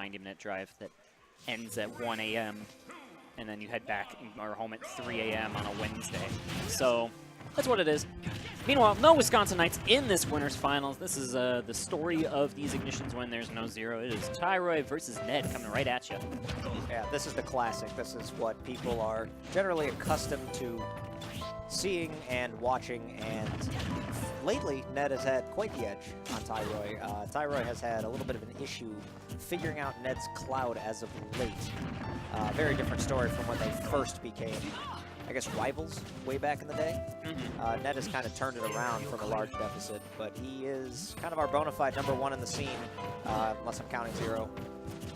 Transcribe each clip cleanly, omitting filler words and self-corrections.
90-minute drive that ends at 1 a.m. and then you head back or home at 3 a.m. on a Wednesday. So that's what it is. Meanwhile, no Wisconsin Knights in this winners finals. This is the story of these ignitions when there's no zero. It is Tyroy versus Ned coming right at you. Yeah, this is the classic. This is what people are generally accustomed to seeing and watching, and lately Ned has had quite the edge on Tyroy. Tyroy has had a little bit of an issue figuring out Ned's cloud as of late. Very different story from when they first became, I guess, rivals way back in the day. Ned has kind of turned it around from a large deficit, but he is kind of our bona fide #1 in the scene, unless I'm counting zero.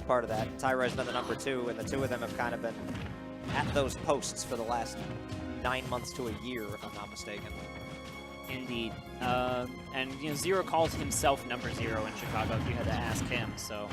Part of that. Tyroy's been the #2, and the two of them have kind of been at those posts for the last 9 months to a year, if I'm not mistaken. Indeed. And, you know, Zero calls himself #0 in Chicago if you had to ask him, so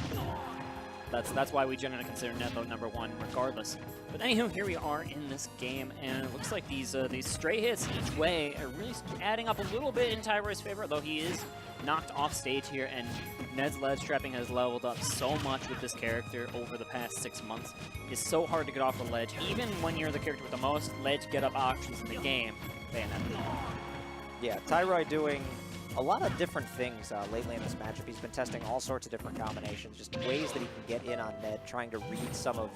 that's why we generally consider Ned #1 regardless. But anywho, here we are in this game, and it looks like these stray hits each way are really adding up a little bit in Tyroy's favor, though he is knocked off stage here, and Ned's ledge trapping has leveled up so much with this character over the past 6 months. It's so hard to get off the ledge, even when you're the character with the most ledge get-up options in the game. Bayonetta. Yeah, Tyroy doing a lot of different things lately in this matchup. He's been testing all sorts of different combinations, just ways that he can get in on Ned, trying to read some of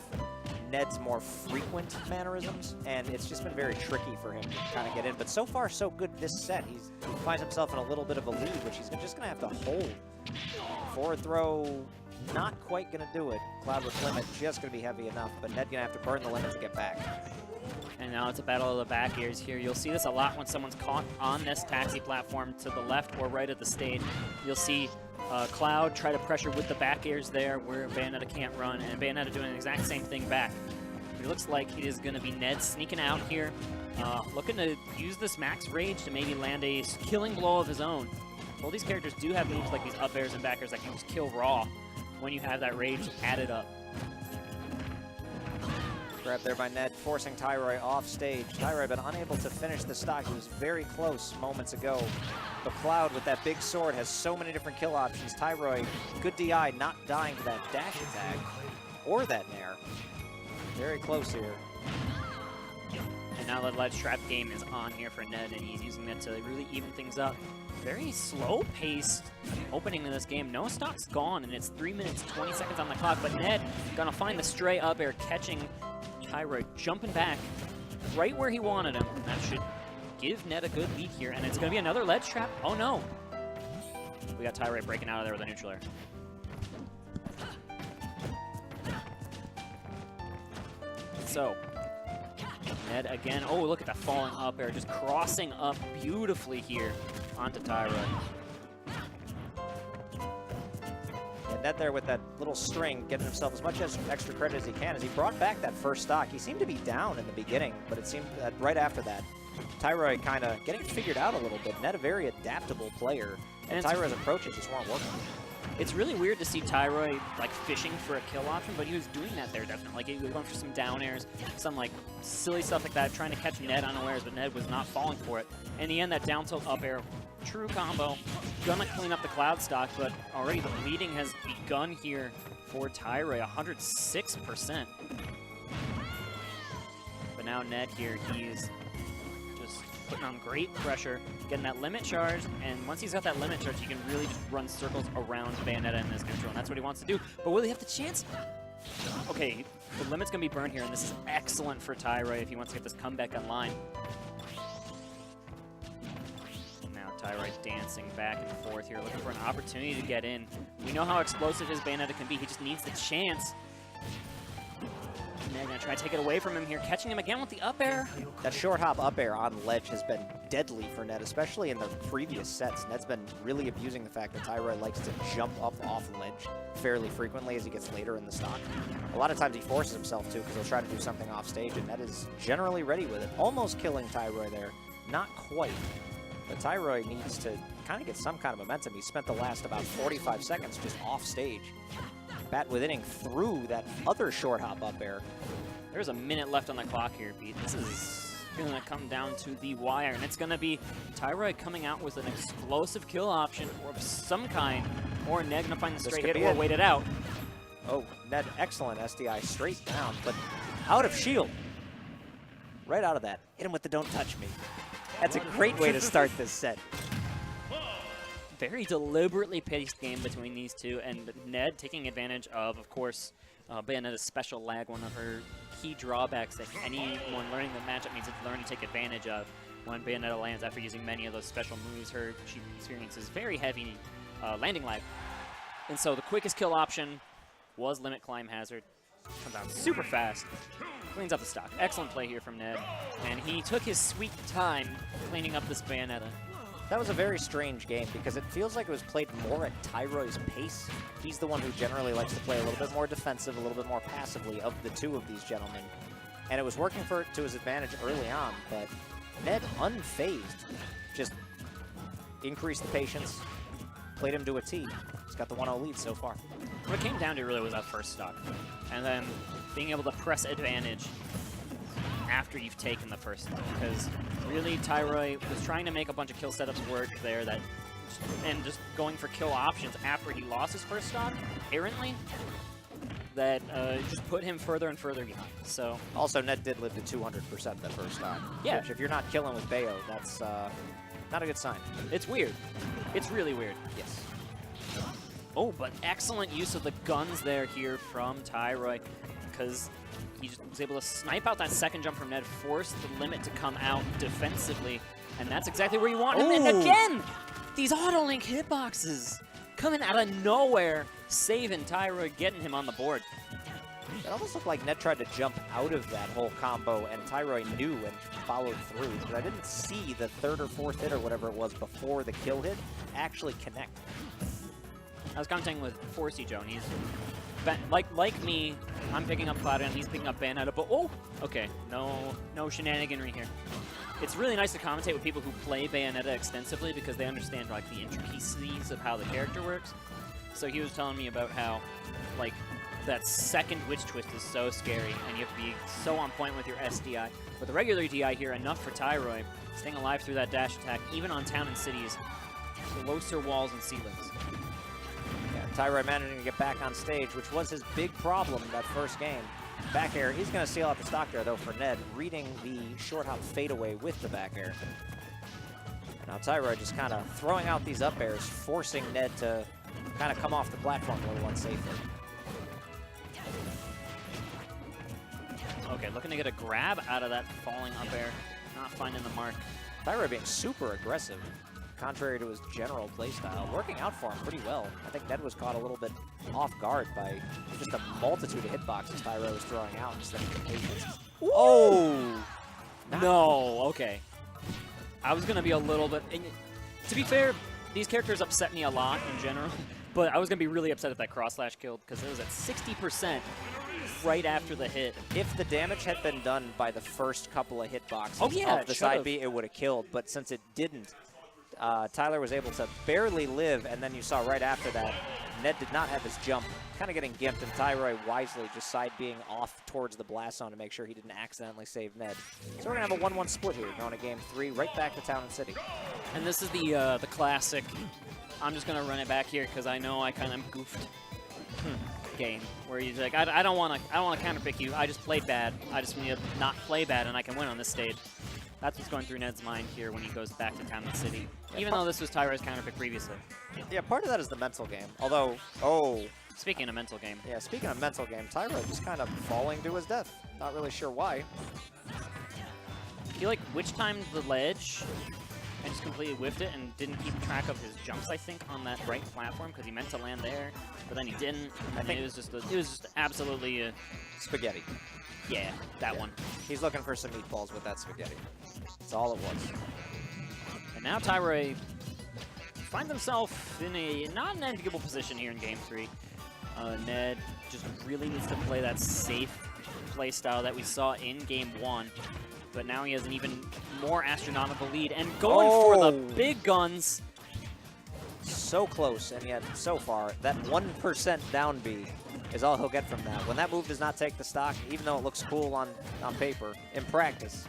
Ned's more frequent mannerisms, and it's just been very tricky for him to kind of get in. But so far, so good this set. He finds himself in a little bit of a lead, which he's just going to have to hold. Forward throw, not quite going to do it. Cloud with limit, just going to be heavy enough, but Ned going to have to burn the limit to get back. And now it's a battle of the back airs here. You'll see this a lot when someone's caught on this taxi platform to the left or right of the stage. You'll see Cloud try to pressure with the back airs there where Bayonetta can't run, and Bayonetta doing the exact same thing back. It looks like it is going to be Ned sneaking out here, looking to use this max rage to maybe land a killing blow of his own. Well, these characters do have moves like these up airs and back airs that can just kill raw when you have that rage added up. Grab there by Ned, forcing Tyroy off stage. Tyroy been unable to finish the stock. He was very close moments ago. But Cloud with that big sword has so many different kill options. Tyroy, good DI, not dying to that dash attack or that nair. Very close here. And now the ledge trap game is on here for Ned, and he's using that to really even things up. Very slow-paced opening in this game. No stock's gone, and it's 3 minutes, 20 seconds on the clock. But Ned gonna find the stray up air, catching Tyroy, jumping back right where he wanted him. That should give Ned a good lead here, and it's gonna be another ledge trap. Oh no! We got Tyroy breaking out of there with a neutral air. So, Ned again. Oh, look at that falling up air, just crossing up beautifully here onto Tyroy. And Ned there with that little string, getting himself as much extra credit as he can, as he brought back that first stock. He seemed to be down in the beginning, but it seemed that right after that, Tyroy kind of getting figured out a little bit. Ned a very adaptable player, and Tyroy's approaches just weren't working. It's really weird to see Tyroy like fishing for a kill option, but he was doing that there definitely. Like he was going for some down airs, some like silly stuff like that, trying to catch Ned unawares, but Ned was not falling for it. In the end, that down tilt up air, true combo, gonna clean up the Cloud stock, but already the bleeding has begun here for Tyroy, 106%. But now Ned here, he's just putting on great pressure, getting that limit charge, and once he's got that limit charge, he can really just run circles around Bayonetta in this neutral, and that's what he wants to do. But will he have the chance? Okay, the limit's gonna be burned here, and this is excellent for Tyroy if he wants to get this comeback online. Now Tyroy dancing back and forth here, looking for an opportunity to get in. We know how explosive his Bayonetta can be, he just needs the chance. And they're going to try to take it away from him here, catching him again with the up air. That short hop up air on ledge has been deadly for Ned, especially in the previous sets. Ned's been really abusing the fact that Tyroy likes to jump up off ledge fairly frequently as he gets later in the stock. A lot of times he forces himself to because he'll try to do something off stage, and Ned is generally ready with it. Almost killing Tyroy there. Not quite. But Tyroy needs to kind of get some kind of momentum. He spent the last about 45 seconds just off stage. Bat withinning through that other short hop up air. There's a minute left on the clock here, Pete. This is going to come down to the wire, and it's going to be Tyroy coming out with an explosive kill option of some kind, or Ned going to find the straight hit or wait it out. Oh, Ned, excellent SDI straight down, but out of shield. Right out of that. Hit him with the don't touch me. That's a great way to start this set. Very deliberately paced game between these two, and Ned taking advantage of course, Bayonetta's special lag, one of her key drawbacks that anyone learning the matchup needs to learn to take advantage of. When Bayonetta lands after using many of those special moves, she experiences very heavy landing lag. And so the quickest kill option was Limit Climb Hazard. Comes out super fast, cleans up the stock. Excellent play here from Ned, and he took his sweet time cleaning up this Bayonetta. That was a very strange game because it feels like it was played more at Tyroy's pace. He's the one who generally likes to play a little bit more defensive, a little bit more passively of the two of these gentlemen. And it was working to his advantage early on, but Ned, unfazed, just increased the patience, played him to a T. He's got the 1-0 lead so far. What it came down to really was that first stock, and then being able to press advantage after you've taken the first stock, because really Tyroy was trying to make a bunch of kill setups work there and just going for kill options after he lost his first stock, errantly, that just put him further and further behind. So also, Ned did live to 200% that first stock. Yeah. Which, if you're not killing with Bayo, that's not a good sign. It's weird. It's really weird. Yes. Oh, but excellent use of the guns there here from Tyroy, because he just was able to snipe out that second jump from Ned, force the limit to come out defensively, and that's exactly where you want him. And again, these auto-link hitboxes coming out of nowhere, saving Tyroy, getting him on the board. It almost looked like Ned tried to jump out of that whole combo, and Tyroy knew and followed through. But I didn't see the third or fourth hit or whatever it was before the kill hit actually connect. I was commenting with Forcey Joe, and he's like me. I'm picking up Cloud, and he's picking up Bayonetta. But oh, okay, no shenaniganry here. It's really nice to commentate with people who play Bayonetta extensively because they understand like the intricacies of how the character works. So he was telling me about how like that second witch twist is so scary, and you have to be so on point with your SDI. With the regular DI here, enough for Tyroy, staying alive through that dash attack, even on town and cities, closer walls and ceilings. Tyroy managing to get back on stage, which was his big problem in that first game. Back air, he's going to seal out the stock there, though, for Ned, reading the short hop fadeaway with the back air. Now Tyroy just kind of throwing out these up airs, forcing Ned to kind of come off the platform a little unsafely. Okay, looking to get a grab out of that falling up air, not finding the mark. Tyroy being super aggressive, contrary to his general playstyle, working out for him pretty well. I think Ned was caught a little bit off guard by just a multitude of hitboxes Tyroy was throwing out instead of patience. Oh! No, okay. I was going to be a little bit... To be fair, these characters upset me a lot in general, but I was going to be really upset if that cross slash killed, because it was at 60% right after the hit. If the damage had been done by the first couple of hitboxes of the side B, it would have killed, but since it didn't, Tyler was able to barely live, and then you saw right after that, Ned did not have his jump, kind of getting gimped, and Tyroy wisely just side being off towards the blast zone to make sure he didn't accidentally save Ned. So we're going to have a 1-1 split here, going to game 3, right back to Town and City. And this is the classic, I'm just going to run it back here because I know I kind of goofed game, where he's like, I don't want to counterpick you, I just played bad, I just need to not play bad and I can win on this stage. That's what's going through Ned's mind here when he goes back to Town and City, even though this was Tyroy's counterpick previously. Yeah, part of that is the mental game, although, oh. Speaking of mental game. Yeah, speaking of mental game, Tyroy just kind of falling to his death. Not really sure why. He like witch-timed the ledge and just completely whiffed it and didn't keep track of his jumps, I think, on that right platform because he meant to land there, but then he didn't. I think it was just absolutely spaghetti. Yeah, that one. He's looking for some meatballs with that spaghetti. That's all it was. And now Tyroy finds himself in a not an enviable position here in Game 3. Ned just really needs to play that safe play style that we saw in Game 1. But now he has an even more astronomical lead. And going for the big guns. So close, and yet so far, that 1% down B is all he'll get from that. When that move does not take the stock, even though it looks cool on paper, in practice,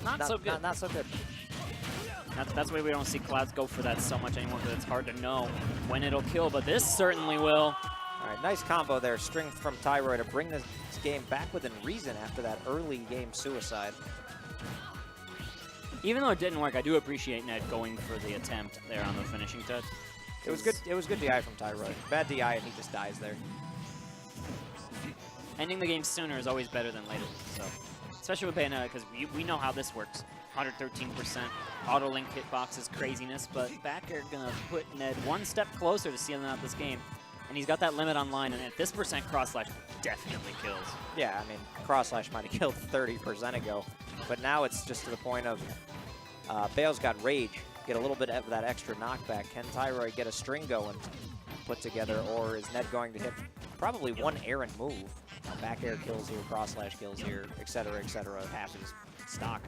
not so good. Not so good. That's why we don't see Clouds go for that so much anymore, because it's hard to know when it'll kill, but this certainly will. All right, nice combo there. String from Tyroy to bring this game back within reason after that early game suicide. Even though it didn't work, I do appreciate Ned going for the attempt there on the finishing touch. It was good. It was good DI from Tyroy. Bad DI and he just dies there. Ending the game sooner is always better than later. So, especially with Bayonetta, because we know how this works. 113% auto link hitboxes, craziness, but back air gonna put Ned one step closer to sealing out this game. And he's got that limit online, and at this percent, cross slash definitely kills. Yeah, I mean, cross slash might have killed 30% ago, but now it's just to the point of Bale's got rage, get a little bit of that extra knockback. Can Tyroy get a string going put together, or is Ned going to hit probably one errant move? Back air kills here, cross slash kills here, etc., etc. Half his stock,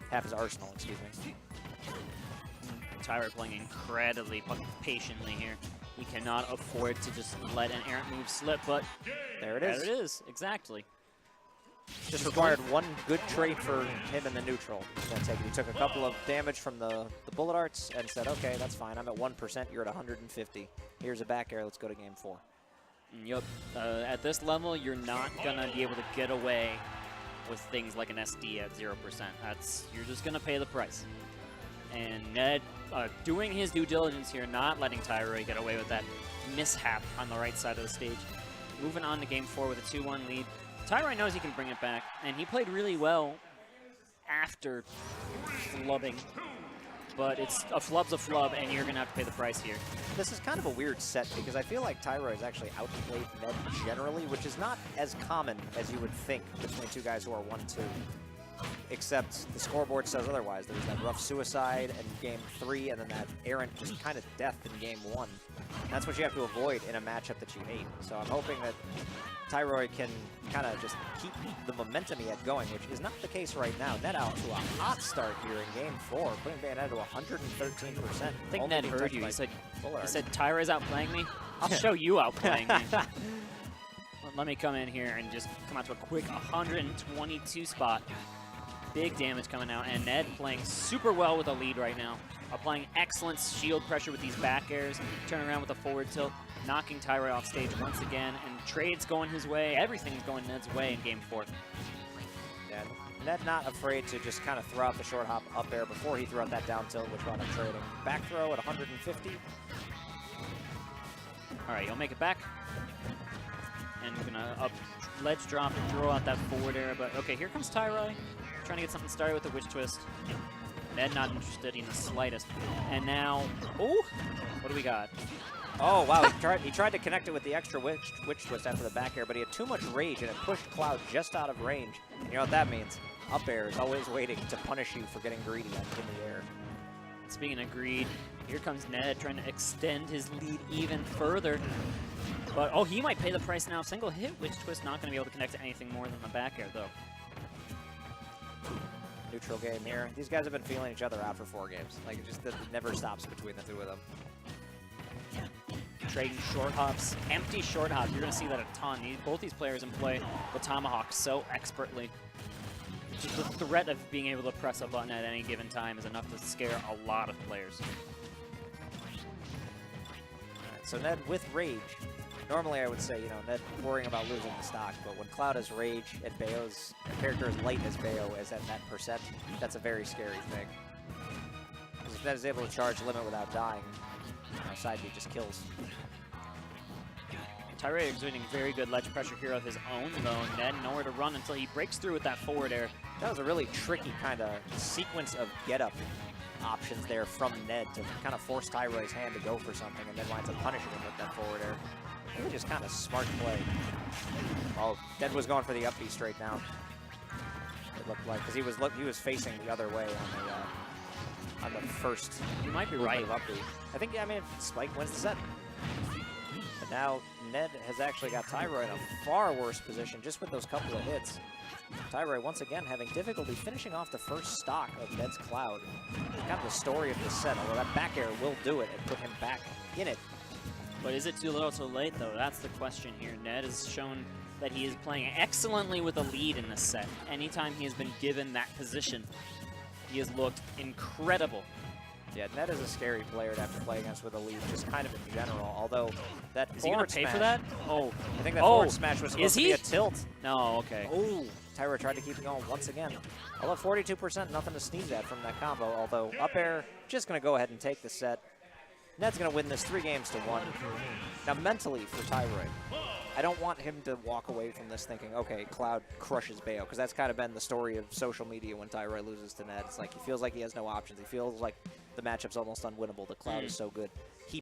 half his arsenal, excuse me. Tyroy playing incredibly patiently here. He cannot afford to just let an errant move slip, but there it is. There it is, exactly. Just required one good trade for him in the neutral. He took a couple of damage from the bullet arts and said, okay, that's fine. I'm at 1%, you're at 150. Here's a back air, let's go to game 4. Yep, at this level, you're not gonna be able to get away with things like an SD at 0%. You're just gonna pay the price. And Ned doing his due diligence here, not letting Tyroy get away with that mishap on the right side of the stage. Moving on to game 4 with a 2-1 lead. Tyroy knows he can bring it back, and he played really well after flubbing. But a flub's a flub, and you're going to have to pay the price here. This is kind of a weird set, because I feel like Tyroy has actually outplayed Ned generally, which is not as common as you would think between two guys who are 1-2. Except the scoreboard says otherwise. There was that rough suicide in game 3, and then that errant just kind of death in game 1. And that's what you have to avoid in a matchup that you hate. So I'm hoping that Tyroy can kind of just keep the momentum he had going, which is not the case right now. Ned out to a hot start here in game 4, putting Bayonetta to 113%. I think Ned heard you. He said Tyroy's outplaying me. I'll show you outplaying me. Let me come in here and just come out to a quick 122 spot. Big damage coming out, and Ned playing super well with a lead right now. Applying excellent shield pressure with these back airs, turning around with a forward tilt, knocking Tyroy off stage once again, and trades going his way. Everything's going Ned's way in game 4. Yeah, Ned not afraid to just kind of throw out the short hop up air before he threw out that down tilt, which wound up trading. Back throw at 150. All right, you'll make it back. And we're gonna up ledge drop and throw out that forward air, but okay, here comes Tyroy. Trying to get something started with the witch twist. Ned not interested in the slightest. And now, oh, what do we got? Oh wow, he tried to connect it with the extra witch twist after the back air, but he had too much rage and it pushed Cloud just out of range. And you know what that means? Up air is always waiting to punish you for getting greedy in the air. Speaking of greed, here comes Ned trying to extend his lead even further. But oh, he might pay the price now. Single hit witch twist, not going to be able to connect to anything more than the back air though. Neutral game here. These guys have been feeling each other out for 4 games. Like, it never stops between the two of them. Trading short hops, empty short hops. You're going to see that a ton. Both these players employ the tomahawk so expertly. Just the threat of being able to press a button at any given time is enough to scare a lot of players. All right, so Ned with rage. Normally I would say, Ned worrying about losing the stock, but when Cloud has rage and Bayo's character as light as Bayo is at that percent, that's a very scary thing. Because if Ned is able to charge limit without dying, side B just kills. Tyroy exerting very good ledge pressure here of his own, though. Ned nowhere to run until he breaks through with that forward air. That was a really tricky kind of sequence of get-up options there from Ned to kind of force Tyroy's hand to go for something, and then winds up punishing him with that forward air. Really just kind of smart play. Oh, Ned was going for the up B straight down. It looked like, because he was facing the other way on the first. You might be right. Up B. I think, Spike wins the set. But now Ned has actually got Tyroy in a far worse position just with those couple of hits. Tyroy once again having difficulty finishing off the first stock of Ned's Cloud. Kind of the story of the set, although that back air will do it and put him back in it. But is it too little too late, though? That's the question here. Ned has shown that he is playing excellently with a lead in this set. Anytime he has been given that position, he has looked incredible. Yeah, Ned is a scary player to have to play against with a lead, just kind of in general. Although that Is he going forward to pay smash, for that? Oh. I think that Oh, forward smash was supposed is to be he? a tilt. No, okay. Oh, Tyroy tried to keep it going once again. Although 42%, nothing to sneeze at from that combo. Although up air, just going to go ahead and take the set. Ned's going to win this 3-1. Now mentally for Tyroy, I don't want him to walk away from this thinking, okay, Cloud crushes Bayo, because that's kind of been the story of social media when Tyroy loses to Ned. It's like he feels like he has no options. He feels like the matchup's almost unwinnable. The Cloud is so good. He